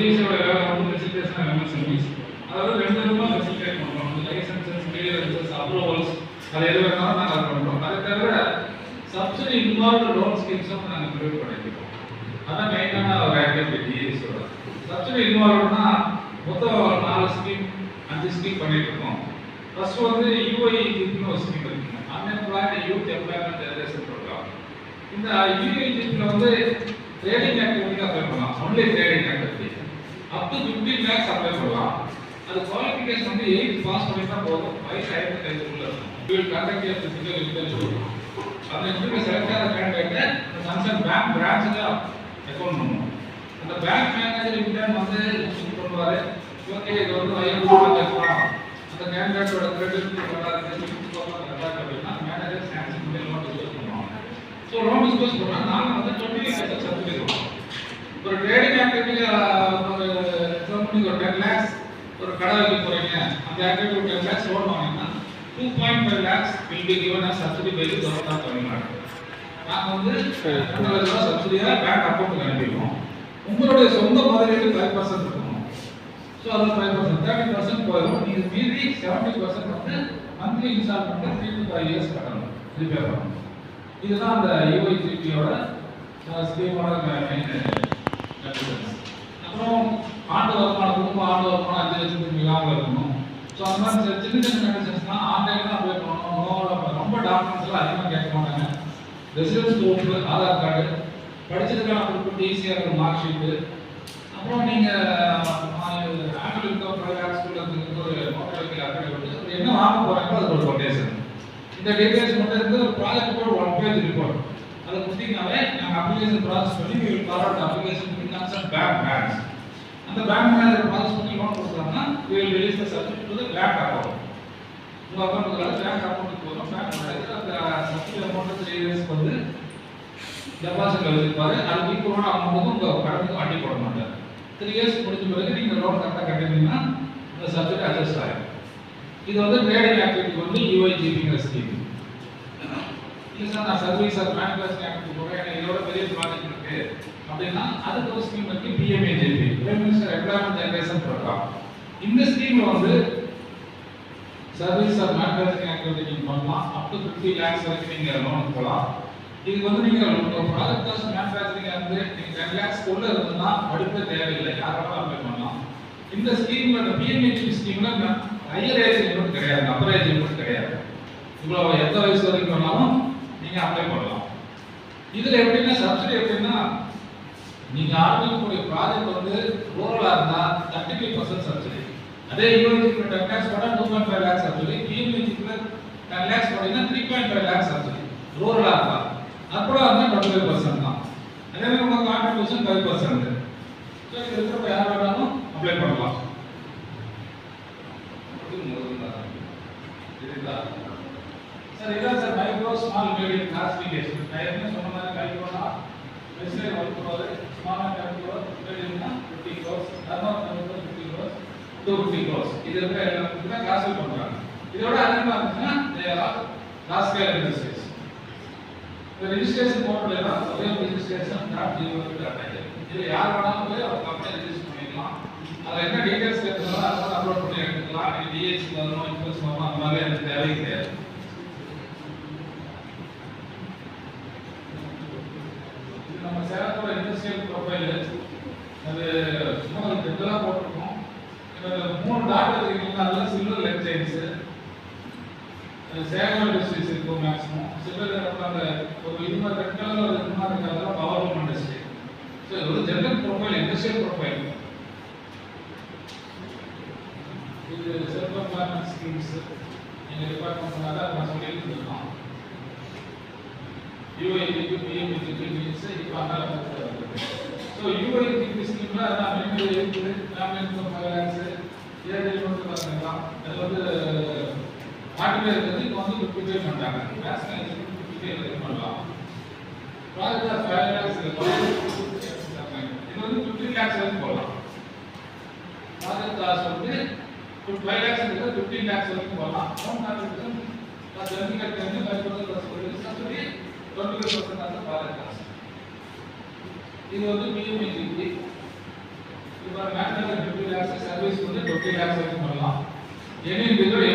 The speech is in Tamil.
டிஎஸ்சியோட வேலை வந்து ஃபெசிலிட்டேஷன் எம்எஸ்எம்இஸ். அதாவது 2 விதமாக ஃபெசிலிட்டேட் பண்ணுறோம். லைசன்சஸ், கிளியரன்சஸ், அப்ரூவல்ஸ் அது எது வேணாலும் நாங்கள் அது பண்ணுறோம். அதை தவிர சப்சிடி இன்வால்வ்டு லோன் ஸ்கீம்ஸும் நாங்கள் ப்ரிப்பேர் பண்ணிக்கிறோம். அதான் மெயினான ஒரு ஆக்டிவிட்டி டிஎஸ்சியோட. சப்சிடி இன்வால்வ்டுனா மொத்தம் 4 ஸ்கீம் 5 ஸ்கீம் பண்ணிட்டு இருக்கோம். ஃபர்ஸ்ட் வந்து யூஐஜிபின்னு ஒரு ஸ்கீம் இருக்குங்க, unemployed youth employment generation programme. இந்த யூஐஜிபியில் வந்து ட்ரேடிங் ஆக்டிவிட்டி அப்ளை பண்ணலாம். Only trading activity up to 15 lakhs apply பண்ணலாம். அது குவாலிஃபிகேஷன் வந்து 8th பாஸ் பண்ணிட்டா போதும். வயசு 55 இருக்கும். Will conduct a physical interview. அந்த இன்டர்வியூ செலக்ட் ஆகிற கேண்டிடேட்டை கன்சர்ன் பேங்க் பிரான்ச்சில் அக்கௌண்ட் பண்ணணும். அந்த பேங்க் மேனேஜர் இன்டர்ன் வந்து செக் பண்ணுவார். ஓகே, இது வந்து வயது கேட்கலாம், அந்த கேண்டிடேட்டோட கிரெடிட் நல்லா இருக்குது கரெக்டாக அப்படின்னா மேனேஜர் சாங்ஷன் பண்ணி லோன் டிஸ்போஸ் பண்ணுவாங்க. ஸோ லோன் டிஸ்போஸ் பண்ணால் நாங்கள் வந்து 20 lakhs சப்சிடி கொடுப்போம். ஒரு ட்ரேடிங் ஆக்டிவிட்டிக்கு ஒரு எக்ஸாம்பிள் ஒரு 10 lakhs ஒரு கடை வைக்க போகிறீங்க, அந்த ஆக்டிவிட்டி ஒரு 10 lakhs லோன் வாங்கினா 2.5 lakhs will be given as subsidy by the government of Tamil Nadu. நாங்கள் வந்து 2 லட்ச ரூபா சப்சிடியாக பேங்க் அக்கௌண்ட்டுக்கு அனுப்பிடுவோம். உங்களுடைய சொந்த முதலீடு 5% இருக்கணும். ஸோ அது 5%, 30% போயிடும். நீங்கள் மீதி 70% வந்து மந்த்லி இன்ஸ்டால்மெண்ட்டு 3 to 5 years கட்டணும், ரிப்பே பண்ணணும். இதுதான் அந்த யூஐஜிபியோட ஸ்கீமோட மெயின் கண்டிஷன்ஸ். அப்புறம் ஆண்டு வருமானம், குடும்ப ஆண்டு வருமானம் 5 லட்சத்துக்கு மிகாமல் இருக்கணும். ஸோ அந்த மாதிரி சின்ன சின்ன கண்டிஷன்ஸ்லாம் ஆன்லைனில் தான் அப்ளை பண்ணணும். ரொம்ப டாக்குமெண்ட்ஸ் எல்லாம் அதிகமாக கேட்க மாட்டாங்க. ரெசிடென்ஸ் ப்ரூஃப், ஆதார் கார்டு, படிச்சதுக்கான ப்ரூஃப், டிசிஆர் மார்க் ஷீட்டு, அப்புறம் நீங்கள் ஆனுவல் இன்கம் 5 lakhs ஒரு மோட்டார் வெஹிக்கிள் அப்ளை என்ன வாங்க போகிறாங்களோ அது ஒரு கொட்டேஷன். இந்த டீடைல்ஸ் மட்டும் இருந்து ஒரு ப்ராஜெக்ட் போர்டு 1 page ரிப்போர்ட் அதை கொடுத்தீங்கன்னாவே நாங்கள் அப்ளிகேஷன் ப்ராசஸ் பண்ணி we will forward the application to concerned bank branch. அந்த பேங்க் மேனேஜர் ப்ராசஸ் பண்ணி லோன் கொடுத்தாங்கன்னா we will release the subsidy to the bank account. உங்கள் அக்கௌண்ட்டுக்கு பேங்க் அக்கௌண்ட்டுக்கு போகிறோம். பேங்க் மேனேஜர் அந்த சப்சிடி அமௌண்ட் 3 years வந்து டெபாசிட் வச்சிருப்பாரு. அதுக்கு ஈக்குவலான அமௌண்ட்டுக்கும் உங்கள் கடனுக்கு வட்டி போட மாட்டார். 3 years முடிஞ்ச பிறகு நீங்கள் லோன் கரெக்டாக கட்டினீங்கன்னா இந்த சப்சிடி அட்ஜஸ்ட் ஆகிடும். இது வந்து ட்ரேடிங் ஆக்டிவிட்டி வந்து யூஐஜிபிங்கிற ஸ்கீம். இல்லை சார் நான் சர்வீஸ் ஆர் மேனுஃபேக்சரிங் ஆக்டிவிட்டி போகிறேன், எனக்கு இதோட பெரிய ப்ராஜெக்ட் இருக்குது அப்படின்னா அதுக்கு ஒரு ஸ்கீம் இருக்கு, PMEGP, prime minister employment generation programme. இந்த ஸ்கீமில் வந்து சர்வீஸ் ஆர் மேனுஃபேக்சரிங் ஆக்டிவிட்டி நீங்கள் பண்ணலாம். அப் டு 50 lakhs வரைக்கும் நீங்கள் லோன் போகலாம். இதுக்கு வந்து நீங்கள் ப்ராஜெக்ட் காஸ்ட் மேனுஃபேக்சரிங் வந்து நீங்கள் 10 lakhs உள்ள இருந்ததுன்னா படிப்பே தேவையில்லை, யாராலும் அப்ளை பண்ணலாம். இந்த ஸ்கீமில் இந்த பிஎம்ஏஜிபி ஸ்கீமில் ஹையர் ஏஜ் லிமிட் கிடையாது, அப்பர் ஏஜ் லிமிட் கிடையாது. இவ்வளோ எந்த வயசு வரைக்கும் வேணாலும் நீங்கள் அப்ளை பண்ணலாம். இதில் எப்படின்னா சப்சிடி எப்படின்னா நீங்கள் ஆரம்பிக்கக்கூடிய ப்ராஜெக்ட் வந்து ரூரலாக இருந்தால் 35% சப்சிடி. அதே யூனிவர்சிட்டியில் 10 lakhs போட்டால் 2.5 lakhs சப்சிடி, பிஎம்ஏஜிபியில் 10 lakhs போட்டிங்கன்னா 3.5 lakhs சப்சிடி ரூரலாக இருந்தால். அப்புறம் இருந்தால் 25% தான். அதே மாதிரி உங்களுக்கு கான்ட்ரிபியூஷன் 5%. ஸோ இது இருக்கிறப்ப யார் வேணாலும் அப்ளை பண்ணலாம். சார் இதான் sir micro small medium classification. நான் என்ன சொன்ன மாதிரி மைக்ரோனா வெஸ்ட்லே 1 crore, small 10 crore, மீடியம்னா 50 crores, normal 50 crores, 250 crores. இது இருக்கிற எல்லாத்துக்கும் தான் கிளாஸிஃபை பண்ணுறாங்க. இதோட அதிகமாக இருந்துச்சுன்னா லார்ஜ் ஸ்கேல் இண்டஸ்ட்ரீஸ். இந்த ரெஜிஸ்ட்ரேஷன் போர்ட்டல் தான் registration.gov.in. இதில் யார் வேணாலும் போய் அவர் கம்பெனி ரெஜிஸ்டர் பண்ணிக்கலாம். அதில் என்ன டீடைல்ஸ் கேட்குறதோ அதை அப்லோட் பண்ணி எடுத்துக்கலாம். நீங்கள் டிஹெச் வரணும், இன்ட்ரெஸ்ட் வரணும், அந்த மாதிரி எனக்கு தேவை கிடையாது. இது நம்ம சேலத்தோட இண்டஸ்ட்ரியல் ப்ரொஃபைல். அது சும்மா டெட்டலாக போட்டிருக்கோம். இதில் 3 டாட் இருக்குங்களா, அதில் silver leg chains, Salem industries இருக்கும் மேக்ஸிமம். சில்வர் அந்த ஒரு இது மாதிரி ரெட் கலரில் ஒரு இது மாதிரி இருக்கிறதெல்லாம் பவர் லூம் இண்டஸ்ட்ரி. ஸோ இது ஒரு ஜெனரல் ப்ரொஃபைல், இண்டஸ்ட்ரியல் ப்ரொஃபைல். இது செல்ஃப் எம்ப்ளாய்மெண்ட் ஸ்கீம்ஸ் எங்கள் டிபார்ட்மெண்ட் நான் சொல்லிட்டு இருக்கோம். யூஐஜிபி, பிஎம்ஏஜிபி மீன்ஸ் இப்போ அந்த ஸோ யூஐஜிபி ஸ்கீமில் அதான் மினிமம் இருக்குது, ஃபேமிலி இன்கம் 5 lakhs, ஏழு மட்டும் பார்த்தீங்கன்னா அது வந்து 40 பேர் இருக்குது. இப்போ வந்து 50 பே பண்ணுறாங்க. நேஷனல் 50 பே பண்ணலாம். ப்ராஜெக்ட் 5 lakhs இது வந்து 15 lakhs வரைக்கும் போகலாம். ப்ராஜெக்ட் காஸ்ட் வந்து 5 lakhs இருக்குது, 15 lakhs வரைக்கும் போகலாம். ஹோம் கான்ட்ரிபியூஷன் ஜெர்மனி கட்டணம் 5% சப்சிடி, 25% ப்ராஜெக்ட் காஸ்ட். இது வந்து பிஎம்ஏஜிபி. இப்போ மேக்ஸிமம் 50 lakhs சர்வீஸ் வந்து 20 lakhs வரைக்கும் பண்ணலாம். Any individual